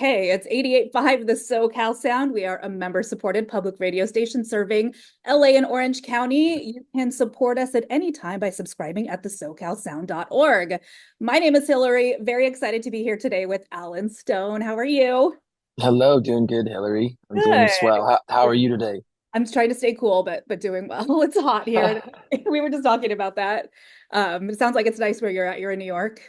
Hey, it's 88.5 the SoCal Sound. We are a member-supported public radio station serving LA and Orange County. You can support us at any time by subscribing at thesocalsound.org. My name is Hillary. Very excited to be here today with Alan Stone. How are you? Hello, doing good, Hillary. I'm doing Good. swell. How are you today? I'm trying to stay cool, but doing well. It's hot here. We were just talking about that. It sounds like it's nice where you're at. You're in New York,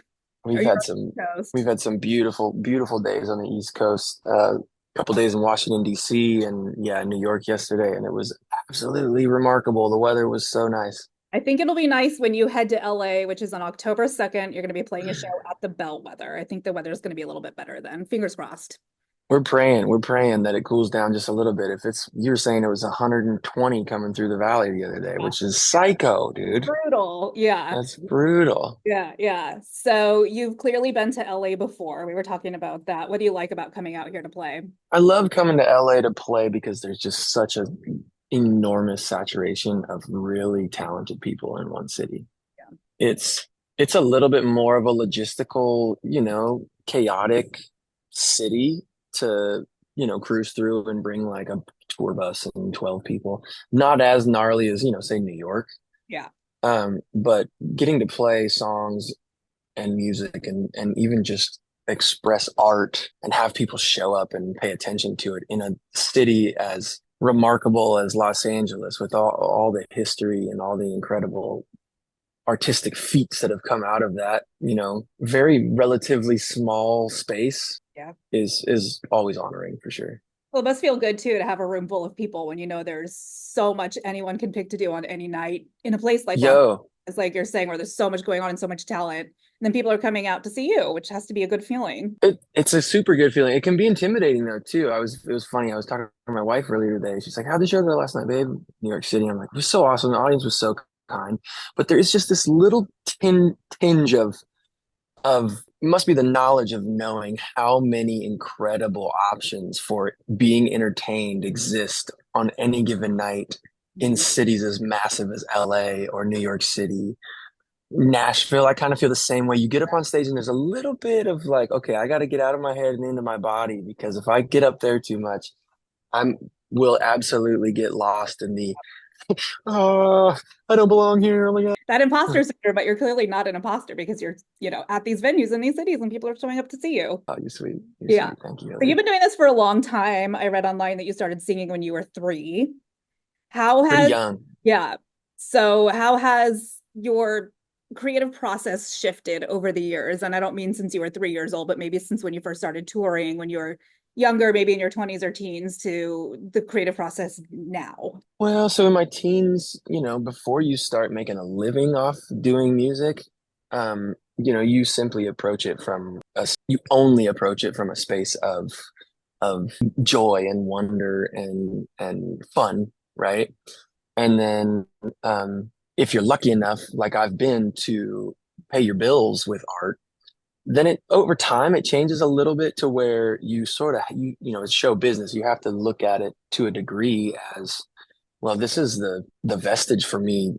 or We've you're had on some the we've coast. had some beautiful, beautiful days on the East Coast. A couple days in Washington, D.C. and yeah, New York yesterday, and it was absolutely remarkable. The weather was so nice. I think it'll be nice when you head to LA, which is on October 2nd. You're going to be playing a show at the Bellwether. I think the weather is going to be a little bit better then. Fingers crossed. We're praying that it cools down just a little bit. If it's you were saying it was 120 coming through the valley the other day, Yeah. which is Yeah. psycho, dude. Brutal. Yeah. That's brutal. Yeah. Yeah. So you've clearly been to LA before. We were talking about that. What do you like about coming out here to play? I love coming to LA to play because there's just such a enormous saturation of really talented people in one city. Yeah. It's it's a little bit more of a logistical, chaotic city to, cruise through and bring like a tour bus and 12 people. Not as gnarly as, say New York. Yeah. But getting to play songs and music and even just express art and have people show up and pay attention to it in a city as remarkable as Los Angeles with all the history and all the incredible artistic feats that have come out of that, very relatively small space Yeah. is always honoring for sure. Well, it must feel good too to have a room full of people when you know there's so much anyone can pick to do on any night in a place like Los Yo, Angeles, like you're saying, where there's so much going on and so much talent. And then people are coming out to see you, which has to be a good feeling. it's a super good feeling. It can be intimidating though too. It was funny. I was talking to my wife earlier today. She's like, "How'd the show go last night, babe?" New York City. I'm like, "It was so awesome. The audience was so kind." But there is just this little tinge of must be the knowledge of knowing how many incredible options for being entertained exist on any given night in cities as massive as LA or New York City. Nashville, I kind of feel the same way. You get up on stage and there's a little bit of like, okay, I got to get out of my head and into my body because if I get up there too much, I'm will absolutely get lost in the oh, I don't belong here. Oh my That God. imposter syndrome, but you're clearly not an imposter because you're, at these venues in these cities and people are showing up to see you. Oh, you're sweet. You're Yeah. sweet. Thank you, So you've Hillary. been doing this for a long time. I read online that you started singing when you were 3. How Pretty has, young. yeah. So how has your creative process shifted over the years? And I don't mean since you were 3 years old, but maybe since when you first started touring, when you were younger, maybe in your 20s or teens, to the creative process now. Well, so in my teens, before you start making a living off doing music, you simply approach it you only approach it from a space of joy and wonder and fun, right? And then if you're lucky enough, like I've been, to pay your bills with art, then it over time it changes a little bit to where you sort of it's show business. You have to look at it to a degree as well, this is the vestige for me,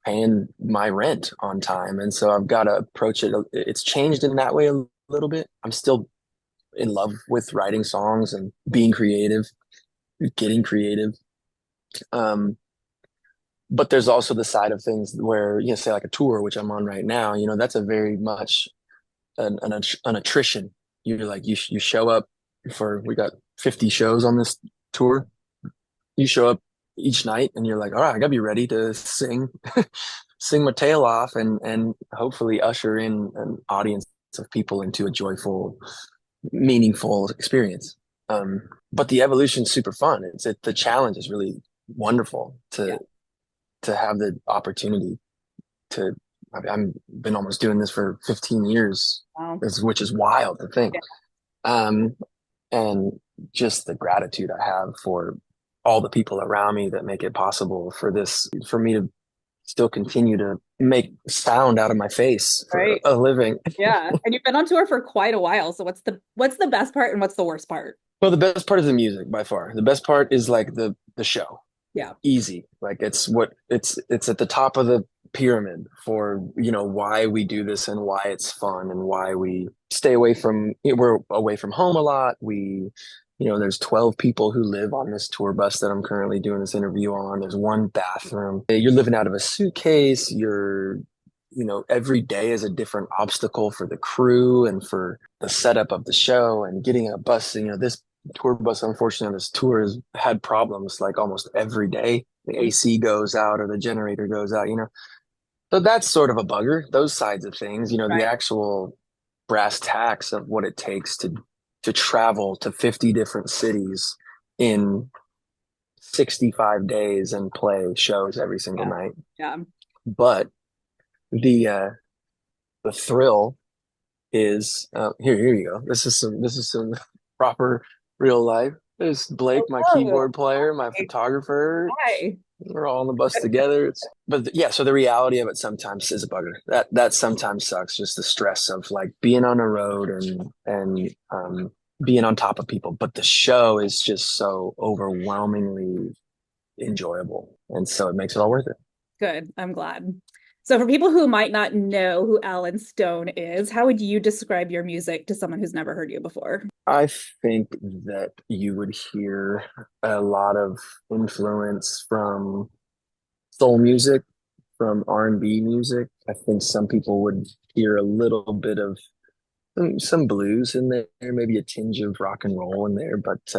paying my rent on time. And so I've got to approach it. It's changed in that way a little bit. I'm still in love with writing songs and being creative, getting creative. Um, but there's also the side of things where, say like a tour, which I'm on right now, that's a very much an attrition. You're like, you show up we got 50 shows on this tour. You show up each night and you're like, all right, I gotta be ready to sing my tail off and hopefully usher in an audience of people into a joyful, meaningful experience. But the evolution's super fun. The challenge is really wonderful Yeah. to have the opportunity to. I've been almost doing this for 15 years, Wow. which is wild to think. Yeah. Um, and just the gratitude I have for all the people around me that make it possible for me to still continue to make sound out of my face for Right. a living. Yeah. And you've been on tour for quite a while. So what's the best part and what's the worst part? Well, the best part is the music by far. The best part is like the show. Yeah. Easy. Like it's at the top of the pyramid for, why we do this and why it's fun and why we stay away from, we're away from home a lot. There's 12 people who live on this tour bus that I'm currently doing this interview on. There's one bathroom. You're living out of a suitcase. Every day is a different obstacle for the crew and for the setup of the show and getting a bus. This tour bus, unfortunately, on this tour has had problems like almost every day. The AC goes out or the generator goes out. So that's sort of a bugger, those sides of things, the Right. actual brass tacks of what it takes to travel to 50 different cities in 65 days and play shows every single Yeah. night. Yeah. But the thrill is here you go. This is some proper real life. There's Blake, my Hello. keyboard player, my photographer. Hi. We're all on the bus together. Yeah, so the reality of it sometimes is a bugger. That sometimes sucks, just the stress of like being on the road and being on top of people. But the show is just so overwhelmingly enjoyable. And so it makes it all worth it. Good. I'm glad. So, for people who might not know who Alan Stone is, how would you describe your music to someone who's never heard you before? I think that you would hear a lot of influence from soul music, from R&B music. I think some people would hear a little bit of some blues in there, maybe a tinge of rock and roll in there. But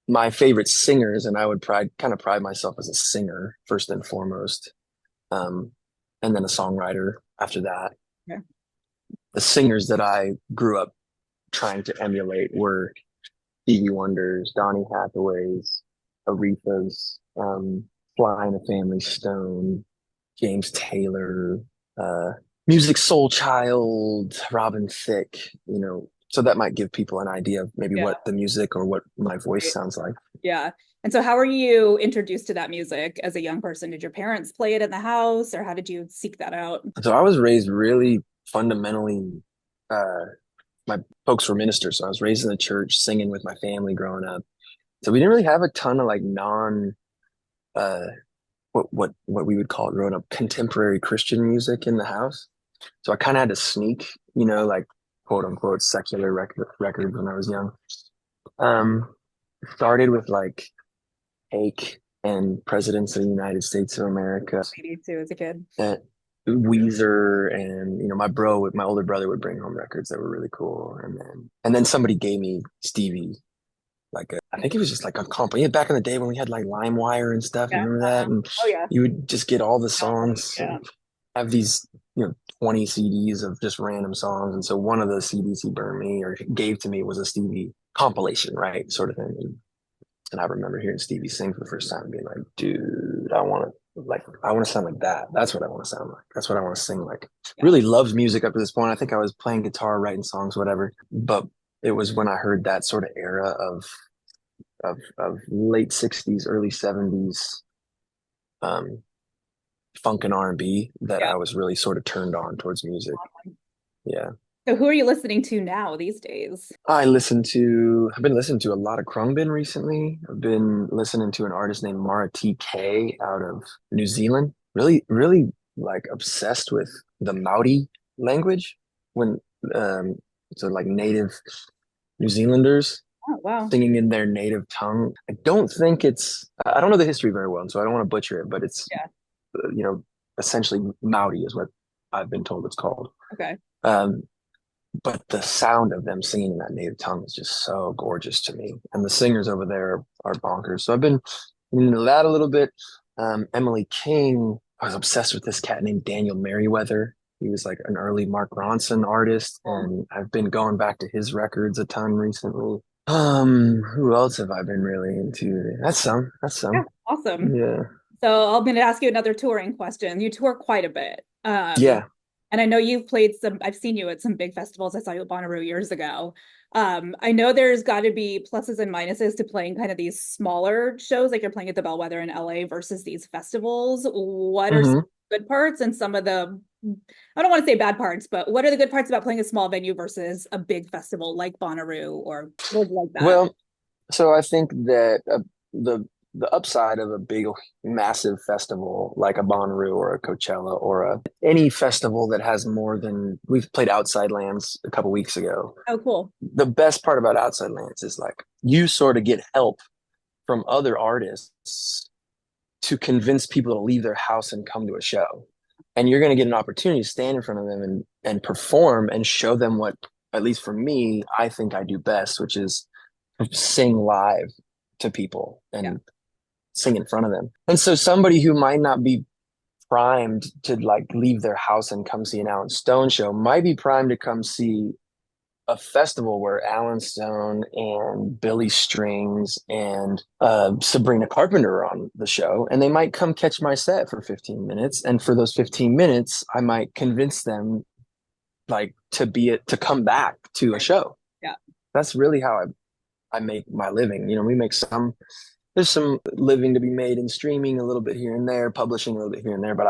my favorite singers, and I would kind of pride myself as a singer first and foremost, um, and then a songwriter after that. Yeah. The singers that I grew up trying to emulate were Stevie Wonders, Donny Hathaways, Aretha's, Fly in a Family Stone, James Taylor, uh, Music Soul Child, Robin Thicke. So that might give people an idea of maybe Yeah. what the music or what my voice sounds like. Yeah. And so, how were you introduced to that music as a young person? Did your parents play it in the house, or how did you seek that out? So I was raised really fundamentally, uh, my folks were ministers, so I was raised in the church, singing with my family growing up. So we didn't really have a ton of like uh, what we would call growing up contemporary Christian music in the house. So I kind of had to sneak, like quote unquote secular records when I was young. Um, Started with like Cake and Presidents of the United States of America, Me too, as a kid. and Weezer, and my older brother would bring home records that were really cool, and then somebody gave me Stevie. I think it was just like a comp. Yeah, back in the day when we had like LimeWire and stuff. You Yeah. remember that? And Oh, yeah. you would just get all the songs Yeah. and have these, 20 CDs of just random songs. And so one of the CDs he burned me or gave to me was a Stevie compilation, right? Sort of thing. And I remember hearing Stevie sing for the first time and being like, dude, I want to sound like that. That's what I want to sound like. That's what I want to sing like. Yeah. Really loved music up to this point. I think I was playing guitar, writing songs, whatever. But it was when I heard that sort of era of late 60s, early 70s um, funk and R&B that Yeah. I was really sort of turned on towards music. Yeah. So, who are you listening to now these days? I've been listening to a lot of Khruangbin recently. I've been listening to an artist named Mara TK out of New Zealand. Really, really like obsessed with the Maori language when um so like native New Zealanders Oh, wow. singing in their native tongue. I don't know the history very well, so I don't want to butcher it, but it's Yeah. you know, essentially Maori is what I've been told it's called. Okay. Um, but the sound of them singing in that native tongue is just so gorgeous to me. And the singers over there are bonkers. So I've been into that a little bit. Emily King, I was obsessed with this cat named Daniel Merriweather. He was like an early Mark Ronson artist, and I've been going back to his records a ton recently. Who else have I been really into? That's some. That's Yeah. some. Awesome. Yeah. So, I'm going to ask you another touring question. You tour quite a bit. Yeah. And I know you've played I've seen you at some big festivals. I saw you at Bonnaroo years ago. I know there's got to be pluses and minuses to playing kind of these smaller shows, like you're playing at the Bellwether in LA versus these festivals. What are some hmm good parts and some of the, I don't want to say bad parts, but what are the good parts about playing a small venue versus a big festival like Bonnaroo or like that? Well, so I think that the the upside of a big, massive festival like a Bonnaroo or a Coachella or any festival that has more than we've played Outside Lands a couple weeks ago. Oh, cool. The best part about Outside Lands is like you sort of get help from other artists to convince people to leave their house and come to a show. And you're going to get an opportunity to stand in front of them and perform and show them what, at least for me, I think I do best, which is sing live to people Yeah. and sing in front of them. And so somebody who might not be primed to like leave their house and come see an Alan Stone show might be primed to come see a festival where Alan Stone and Billy Strings and Sabrina Carpenter are on the show, and they might come catch my set for 15 minutes. And for those 15 minutes, I might convince them like to come back to a show. Yeah. That's really how I make my living. You know, we make there's some living to be made in streaming a little bit here and there, publishing a little bit here and there, but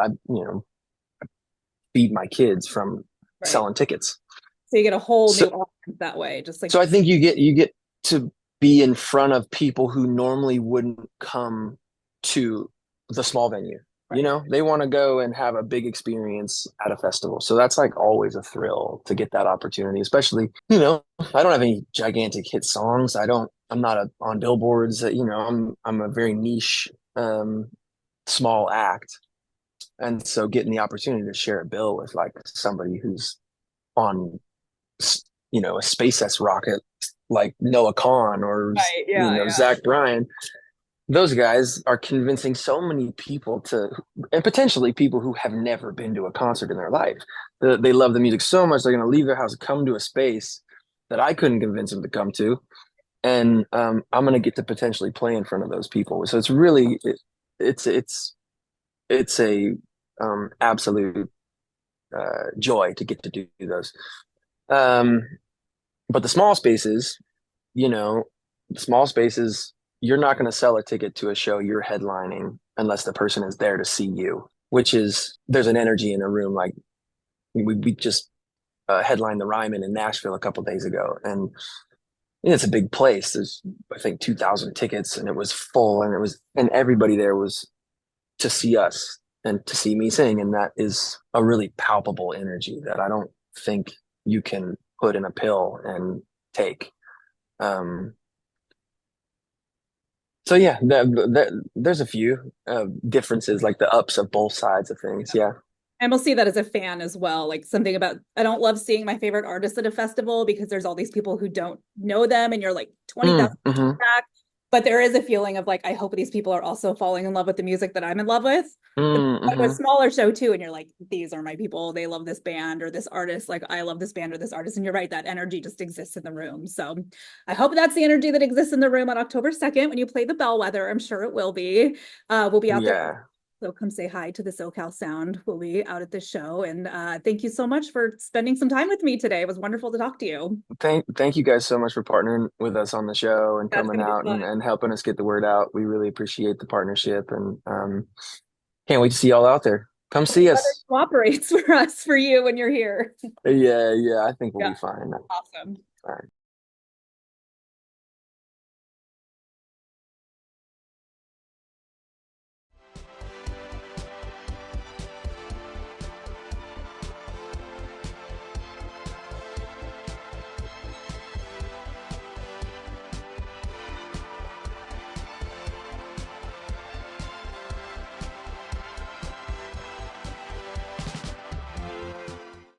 feed my kids from Right. selling tickets. So you get a whole new So, audience that way, just like so I think you get to be in front of people who normally wouldn't come to the small venue. You right. know, they want to go and have a big experience at a festival. So that's like always a thrill to get that opportunity, especially, I don't have any gigantic hit songs. I'm not on billboards. I'm a very niche, small act. And so getting the opportunity to share a bill with like somebody who's on, a SpaceX rocket like Noah Kahn or, Right. Yeah. Yeah. Zach Bryan, those guys are convincing so many people and potentially people who have never been to a concert in their life. They love the music so much, they're going to leave their house, come to a space that I couldn't convince them to come to. And I'm going to get to potentially play in front of those people. So it's really, it's a absolute joy to get to do those. But the small spaces, you know, small spaces, you're not going to sell a ticket to a show you're headlining unless the person is there to see you, which is there's an energy in a room. Like we just headlined the Ryman in Nashville a couple days ago, and it's a big place. There's I think 2,000 tickets, and it was full, and everybody there was to see us and to see me sing, and that is a really palpable energy that I don't think you can put in a pill and take. Um, so yeah, there's a few differences, like the ups of both sides of things. Yeah. And we'll see that as a fan as well. Like something about, I don't love seeing my favorite artist at a festival because there's all these people who don't know them and you're like 20,000 Mm-hmm. back. But there is a feeling of like, I hope these people are also falling in love with the music that I'm in love with. But a Mm-hmm. smaller show too, and you're like, these are my people. They love this band or this artist. Like I love this band or this artist. And you're right, that energy just exists in the room. So I hope that's the energy that exists in the room on October 2nd when you play the Bellwether. I'm sure it will be. We'll be out there. Yeah. So come say hi to the SoCal Sound. We'll be out at the show. And thank you so much for spending some time with me today. It was wonderful to talk to you. Thank you guys so much for partnering with us on the show and That's coming going to be out fun. and helping us get the word out. We really appreciate the partnership and can't wait to see y'all out there. Come see Weather us. cooperates for us, for you when you're here. Yeah, I think we'll Yeah, be fine. awesome. All right.